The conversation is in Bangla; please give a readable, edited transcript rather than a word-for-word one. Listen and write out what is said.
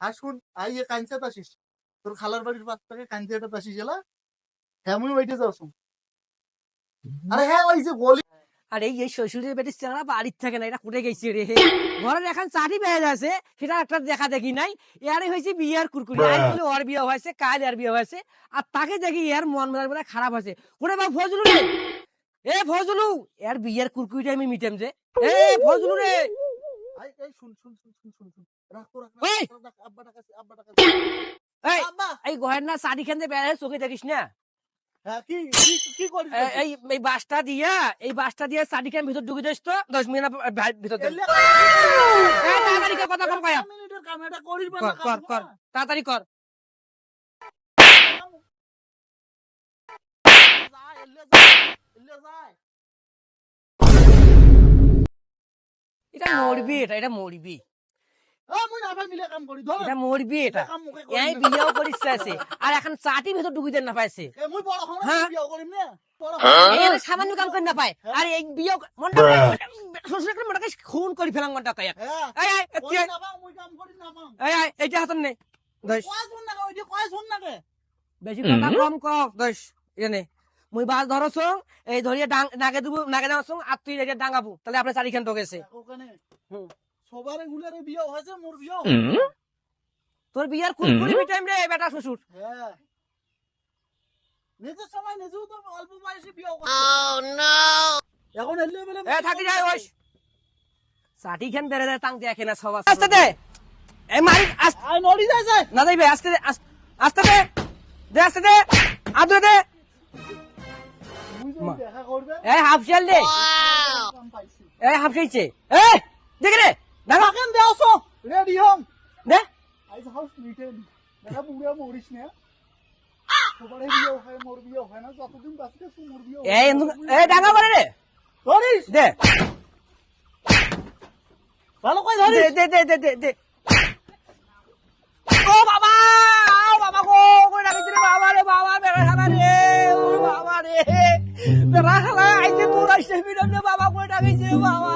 আসুন আইয়ে কাঞ্চাত আসিস তোর খালার বাড়ির পাশ থেকে কাঞ্চাটা আসিস এলা হ্যাঁ মুই ওইটে যাওছুম আরে হ্যাঁ ওই যে গলি আরে এই শ্বশুরের বেটির চেহারা বাড়ির থাকে না, এটা কোটে গেছে রে। ঘরের এখন চাটি বেয়ে আছে, সেটা একটা দেখা দেখি নাই। এয়ারে হয়েছে বিয়ার কুরকুরি, আজ বলে ওর বিয়ে হয়েছে, কাল এর বিয়ে হয়েছে, আর তাকে দেখি এর মন মেজাজ বলে খারাপ হয়েছে। ওরে বা ফজলু রে, এ ফজলু, এর বিয়ার কুরকুরিটা আমি মিটাম যে। এ ফজলু রে, এই এই শুন শুন শুন শুন শুন শুন রাখ তো রাখ এই! আব্বা টাকা এই আব্বা এই ঘরের না চাটি খেতে বেড়ে চোখে দেখিস না। হ্যাঁ কি কি কি করিস এই এই বাসটা দিয়ে চাটি খান ভিতর ঢুকে দিস তো 10 মিনিট ভিতর দে। তাড়াতাড়ি কর, কথা কম কয়া। মিনিটের কাম এটা করিস কর কর কর, তাড়াতাড়ি কর। এটা মরবি, এটা মরবি, এটা মরবি, এটা এই বিয়েও করিস আছে, আর এখন চাটি ভেতর ঢুকি দেন না পাইছে। হ্যাঁ? এখানে সামান্য কাম করে না পায়, আর এই বিয়ে মনটা শ্বশুর একটা মনটাকে খুন করি ফেলাম মনটা কয়া। এই এই এইটা হাতন নেই দশ, বেশি কথা কম কর দশ। এখানে মুই বাস ধরছ, এই ধরিয়ে নাগে দেবো, নাগে দেওয়ার আর তুই এটা ডাঙ্গাবো, তাহলে আপনার চারি খান ঢোকেছে। সবারে গুলারে বিয়ে হয়েছে মোর বিয়ে তোর বিয়ার কুরকুরি মিটাইম রে বেটা শ্বশুর। হ্যাঁ নিজের সময় নিজেও তো অল্প বয়সে বিয়ে করছে এখন এলে বলে এ থাকি যায় ওই চাটি খান বেড়ে দেয়, তাং দেখে না সব আস্তে দে। এই মারি আই নড়ি যাইছে না যাইবে, আস্তে দে, আস্তে দে, দে আস্তে দে, আদরে দে। বুঝুন দেখা করবে এই হাফশাল দে, কাম পাইছি এই হাফশাইছে, এই দেখে রে দেখো কেন দেওছো রেডি হম দে। আইজ হাউস মিটেন দেখা বুড়া মরিস না সবারে বিয়ে হয় মোর বিয়ে হয় না যতদিন বাঁচতে তুই মোর বিয়ে এই এই ডাঙ্গা করে রে, ধরিস দে ভালো কই দে ধরিস দে দে দে দে দে। ও বাবা, ও বাবা গো, কই ডাকিছ রে বাবা রে, বাবা বেড়া খালা রে, ও বাবা রে, বেড়া খালা আইছে তোর আইছে বিরম রে বাবা, কই ডাকিছ রে বাবা।